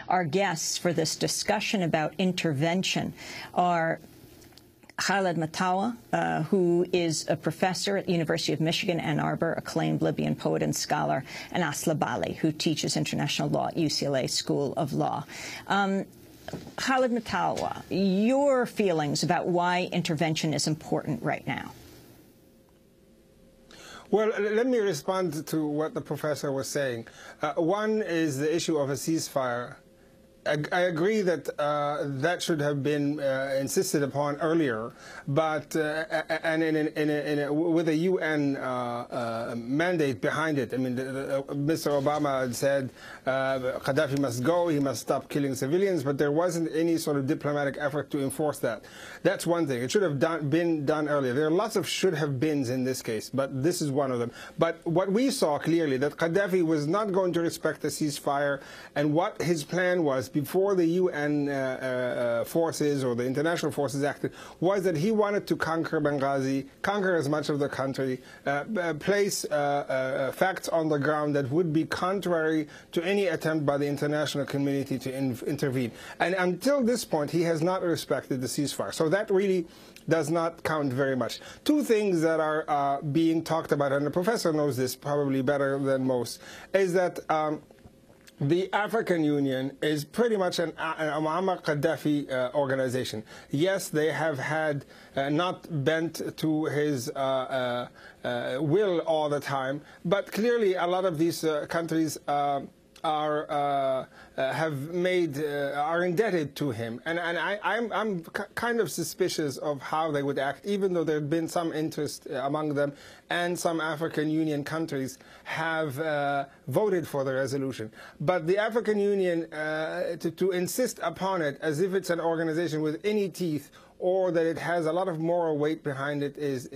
Our guests for this discussion about intervention are Khaled Mattawa, who is a professor at the University of Michigan, Ann Arbor, acclaimed Libyan poet and scholar, and Asli Bali, who teaches international law at UCLA School of Law. Khaled Mattawa, your feelings about why intervention is important right now? Well, let me respond to what the professor was saying. One is the issue of a ceasefire. I agree that that should have been insisted upon earlier, but and with a UN mandate behind it. I mean, Mr. Obama had said Gaddafi must go, he must stop killing civilians, but there wasn't any sort of diplomatic effort to enforce that. That's one thing. It should have been done earlier. There are lots of should have beens in this case, but this is one of them. But what we saw clearly, that Gaddafi was not going to respect the ceasefire, and what his plan was before the UN forces or the international forces acted, was that he wanted to conquer Benghazi, conquer as much of the country, place facts on the ground that would be contrary to any attempt by the international community to intervene. And until this point, he has not respected the ceasefire. So that really does not count very much. Two things that are being talked about, and the professor knows this probably better than most, is that the African Union is pretty much a Muammar Gaddafi organization. Yes, they have had not bent to his will all the time, but clearly a lot of these countries are indebted to him, and I'm kind of suspicious of how they would act, even though there had been some interest among them, and some African Union countries have voted for the resolution. But the African Union, to insist upon it as if it's an organization with any teeth, or that it has a lot of moral weight behind it, is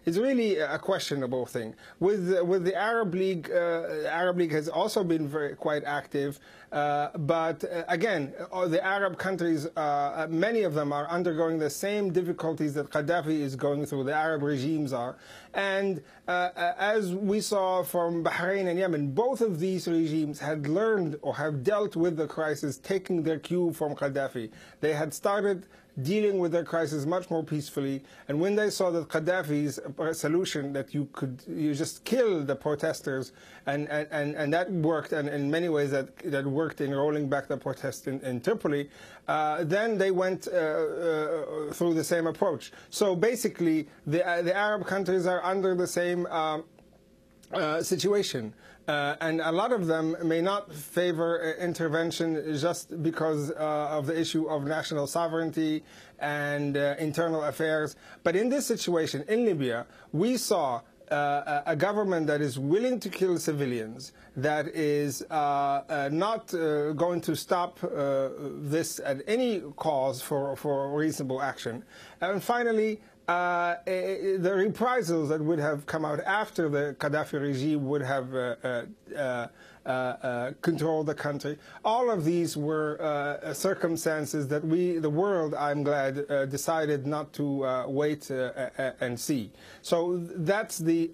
really a questionable thing. With the Arab League, Arab League has also been quite active, but again, the Arab countries, many of them are undergoing the same difficulties that Gaddafi is going through. The Arab regimes are, and as we saw from Bahrain and Yemen, both of these regimes had learned or have dealt with the crisis, taking their cue from Gaddafi. They had started dealing with their crisis much more peacefully, and when they saw that Gaddafi's solution, that you just kill the protesters, and that worked, and in many ways that worked in rolling back the protests in Tripoli, then they went through the same approach. So basically, the Arab countries are under the same situation. And a lot of them may not favor intervention just because of the issue of national sovereignty and internal affairs. But in this situation, in Libya, we saw a government that is willing to kill civilians, that is not going to stop this at any cause for reasonable action. And finally, the reprisals that would have come out after the Gaddafi regime would have controlled the country. All of these were circumstances that the world, I'm glad, decided not to wait and see. So that's the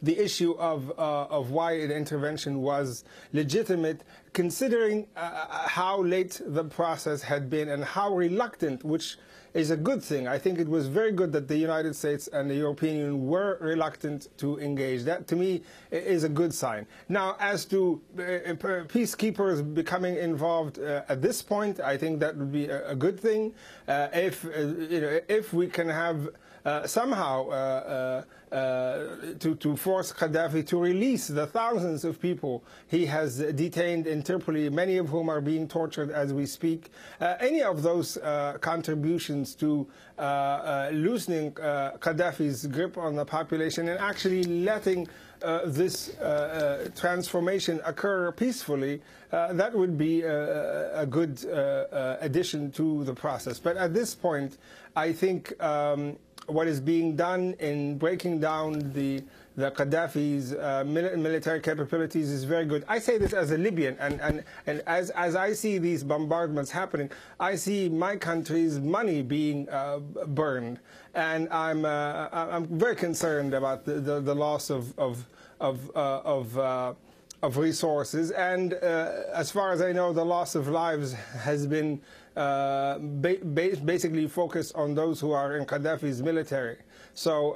the issue of why the intervention was legitimate, considering how late the process had been and how reluctant, which is a good thing. I think it was very good that the United States and the European Union were reluctant to engage. That, to me, is a good sign. Now, as to peacekeepers becoming involved at this point, I think that would be a good thing. If we can have somehow to force Gaddafi to release the thousands of people he has detained in Tripoli, many of whom are being tortured as we speak. Any of those contributions to loosening Gaddafi's grip on the population and actually letting this transformation occur peacefully, that would be a good addition to the process. But at this point, I think what is being done in breaking down the Gaddafi's military capabilities is very good. I say this as a Libyan, and as I see these bombardments happening, I see my country's money being burned, and I'm very concerned about the loss of resources, and as far as I know, the loss of lives has been basically focused on those who are in Gaddafi's military. So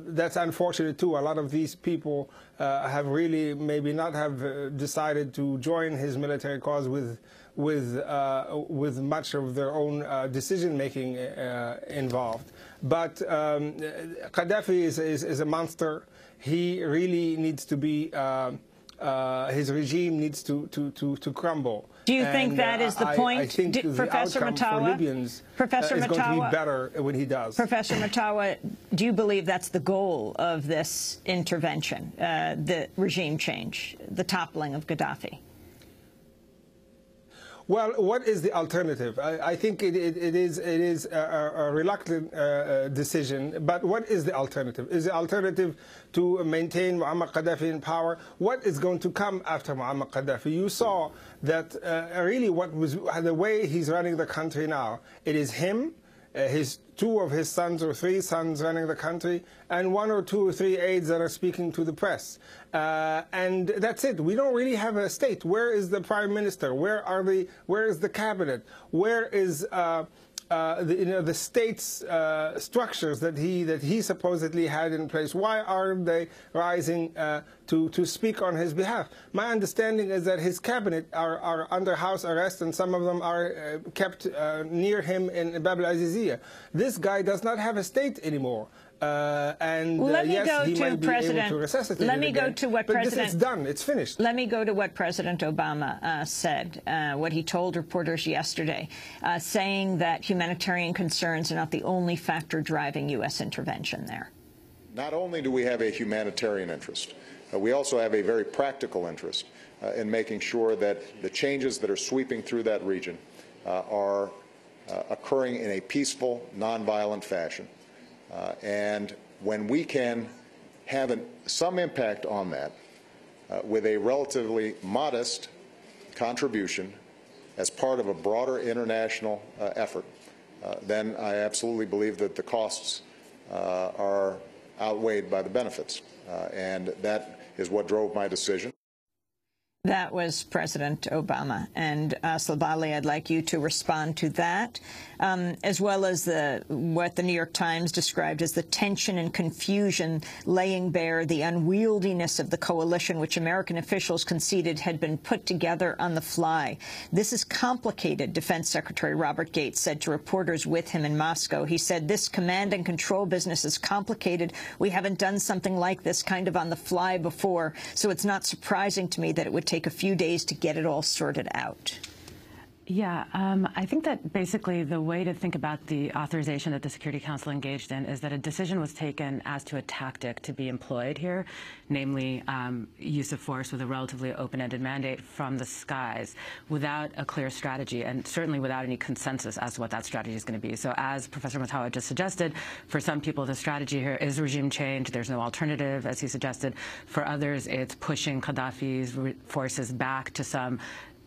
that's unfortunate too. A lot of these people have really maybe not have decided to join his military cause with much of their own decision making involved. But Gaddafi is a monster. He really needs to be. His regime needs to crumble. Do you think that is the point? I think Professor Mattawa, for Libyans is going to be better when he does. Professor Mattawa, do you believe that's the goal of this intervention, the regime change, the toppling of Gaddafi? Well, what is the alternative? I think it is a reluctant decision, but what is the alternative? Is the alternative to maintain Muammar Gaddafi in power? What is going to come after Muammar Gaddafi? You saw that really the way he's running the country now, it is him, two of his sons or three sons running the country, and one or two or three aides that are speaking to the press. And that's it. We don't really have a state. Where is the prime minister? Where is the cabinet? Where is the state's structures that he supposedly had in place? Why aren't they rising to speak on his behalf? My understanding is that his cabinet are under house arrest, and some of them are kept near him in Bab al-Aziziyah. This guy does not have a state anymore. Yes, he might be able to resuscitate it again, but it's done. It's finished. Let me go to what President Obama said, what he told reporters yesterday, saying that humanitarian concerns are not the only factor driving U.S. intervention there. Not only do we have a humanitarian interest, we also have a very practical interest in making sure that the changes that are sweeping through that region are occurring in a peaceful, nonviolent fashion. And when we can have some impact on that with a relatively modest contribution as part of a broader international effort, then I absolutely believe that the costs are outweighed by the benefits. And that is what drove my decision. That was President Obama. And Asli Bali, I'd like you to respond to that, as well as what the New York Times described as the tension and confusion laying bare the unwieldiness of the coalition, which American officials conceded had been put together on the fly. This is complicated, Defense Secretary Robert Gates said to reporters with him in Moscow. He said, this command and control business is complicated. We haven't done something like this kind of on the fly before, so it's not surprising to me that it would take a few days to get it all sorted out. Yeah, I think that basically the way to think about the authorization that the Security Council engaged in is that a decision was taken as to a tactic to be employed here, namely use of force with a relatively open-ended mandate from the skies without a clear strategy, and certainly without any consensus as to what that strategy is going to be. So as Professor Mattawa just suggested, for some people the strategy here is regime change. There's no alternative, as he suggested. For others, it's pushing Gaddafi's forces back to some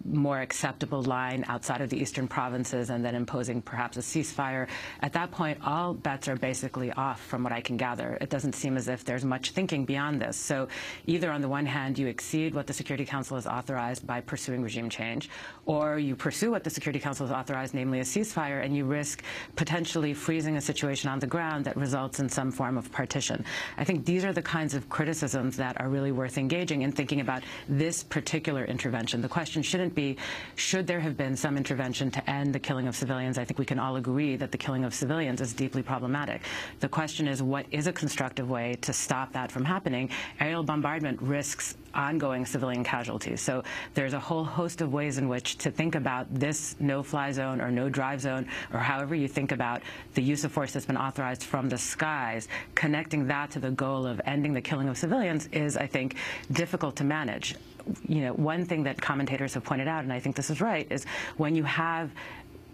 more acceptable line outside of the eastern provinces and then imposing perhaps a ceasefire. At that point, all bets are basically off from what I can gather. It doesn't seem as if there's much thinking beyond this. So either on the one hand, you exceed what the Security Council has authorized by pursuing regime change, or you pursue what the Security Council has authorized, namely a ceasefire, and you risk potentially freezing a situation on the ground that results in some form of partition. I think these are the kinds of criticisms that are really worth engaging in thinking about this particular intervention. The question shouldn't be, should there have been some intervention to end the killing of civilians? I think we can all agree that the killing of civilians is deeply problematic. The question is, what is a constructive way to stop that from happening? Aerial bombardment risks ongoing civilian casualties. So there's a whole host of ways in which to think about this no-fly zone or no-drive zone, or however you think about the use of force that's been authorized from the skies. Connecting that to the goal of ending the killing of civilians is, I think, difficult to manage. You know, one thing that commentators have pointed out, and I think this is right, is when you have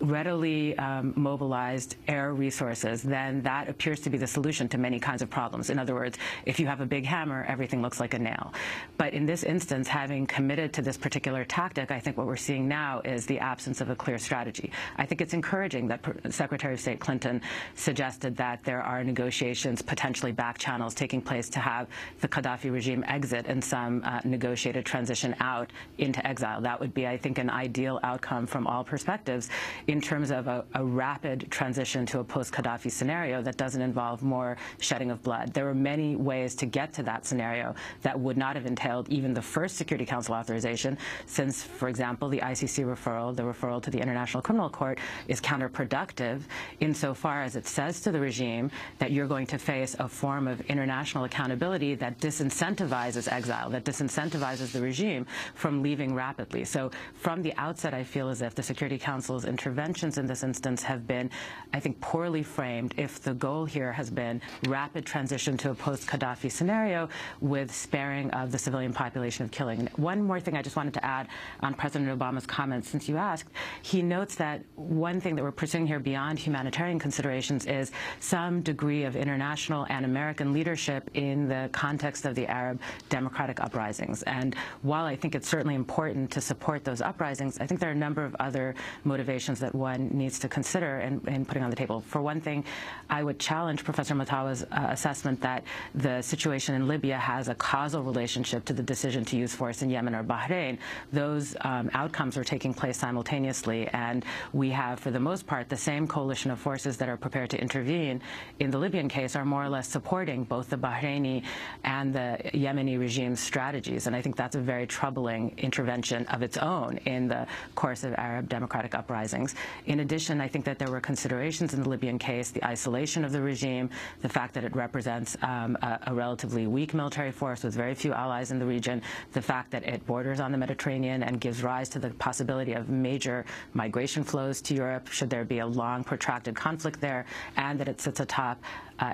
readily mobilized air resources, then that appears to be the solution to many kinds of problems. In other words, if you have a big hammer, everything looks like a nail. But in this instance, having committed to this particular tactic, I think what we're seeing now is the absence of a clear strategy. I think it's encouraging that Secretary of State Clinton suggested that there are negotiations, potentially back channels taking place to have the Gaddafi regime exit and some negotiated transition out into exile. That would be, I think, an ideal outcome from all perspectives in terms of a rapid transition to a post-Gaddafi scenario that doesn't involve more shedding of blood. There are many ways to get to that scenario that would not have entailed even the first Security Council authorization, since, for example, the ICC referral, the referral to the International Criminal Court, is counterproductive insofar as it says to the regime that you're going to face a form of international accountability that disincentivizes exile, that disincentivizes the regime from leaving rapidly. So from the outset, I feel as if the Security Council's interventions in this instance have been, I think, poorly framed if the goal here has been rapid transition to a post-Gaddafi scenario with sparing of the civilian population of killing. One more thing I just wanted to add on President Obama's comments, since you asked. He notes that one thing that we're pursuing here beyond humanitarian considerations is some degree of international and American leadership in the context of the Arab democratic uprisings. And while I think it's certainly important to support those uprisings, I think there are a number of other motivations that one needs to consider in putting on the table. For one thing, I would challenge Professor Mattawa's assessment that the situation in Libya has a causal relationship to the decision to use force in Yemen or Bahrain. Those outcomes are taking place simultaneously, and we have, for the most part, the same coalition of forces that are prepared to intervene in the Libyan case are more or less supporting both the Bahraini and the Yemeni regime's strategies. And I think that's a very troubling intervention of its own in the course of Arab democratic uprisings. In addition, I think that there were considerations in the Libyan case, the isolation of the regime, the fact that it represents a relatively weak military force with very few allies in the region, the fact that it borders on the Mediterranean and gives rise to the possibility of major migration flows to Europe should there be a long, protracted conflict there, and that it sits atop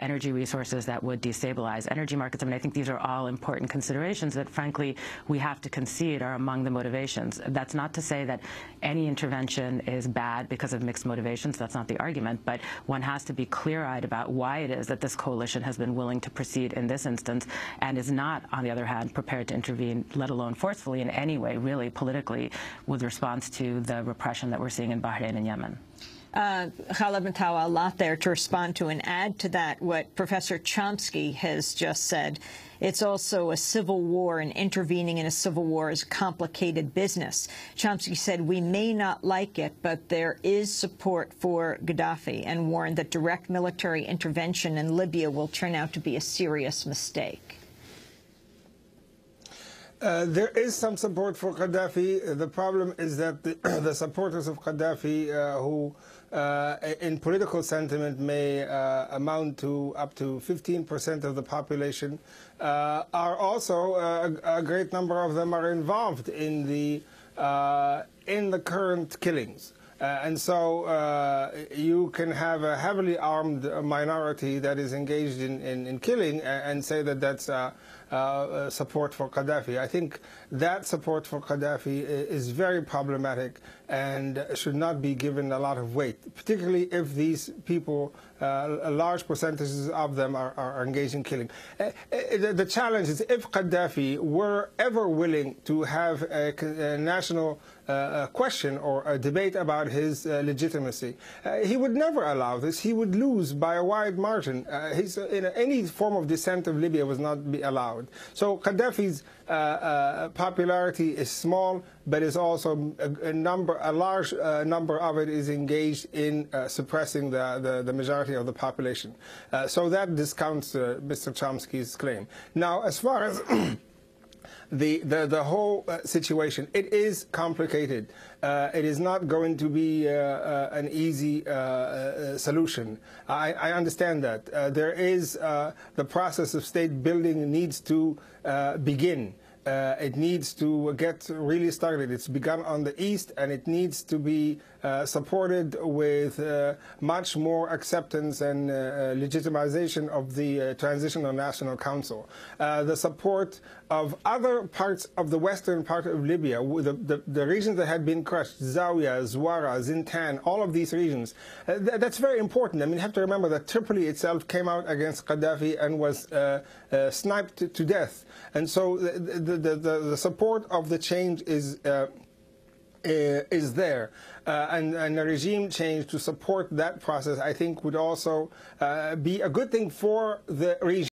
energy resources that would destabilize energy markets. I mean, I think these are all important considerations that, frankly, we have to concede are among the motivations. That's not to say that any intervention is bad because of mixed motivations. That's not the argument. But one has to be clear-eyed about why it is that this coalition has been willing to proceed in this instance and is not, on the other hand, prepared to intervene, let alone forcefully in any way, really, politically, with response to the repression that we're seeing in Bahrain and Yemen. Khaled Mattawa, a lot there to respond to, and add to that what Professor Chomsky has just said. It's also a civil war, and intervening in a civil war is a complicated business. Chomsky said, we may not like it, but there is support for Gaddafi, and warned that direct military intervention in Libya will turn out to be a serious mistake. There is some support for Gaddafi. The problem is that the supporters of Gaddafi, who in political sentiment may amount to up to 15% of the population, are also, a great number of them are involved in the current killings. And so you can have a heavily armed minority that is engaged in killing and say that that's support for Gaddafi. I think that support for Gaddafi is very problematic and should not be given a lot of weight, particularly if these people, large percentages of them are engaged in killing. The challenge is if Gaddafi were ever willing to have a national question or a debate about his legitimacy, he would never allow this. He would lose by a wide margin. Any form of dissent of Libya was not be allowed. So Gaddafi's popularity is small, but is also a large number of it is engaged in suppressing the majority of the population. So that discounts Mr. Chomsky's claim. Now, as far as the whole situation, it is complicated. It is not going to be an easy solution. I understand that. There is the process of state building needs to begin. It needs to get really started. It's begun on the east, and it needs to be supported with much more acceptance and legitimization of the Transitional National Council. The support of other parts of the western part of Libya, the regions that had been crushed, Zawiya, Zwara, Zintan, all of these regions. That's very important. I mean, you have to remember that Tripoli itself came out against Gaddafi and was sniped to death. And so the support of the change is there. And a regime change to support that process, I think, would also be a good thing for the region.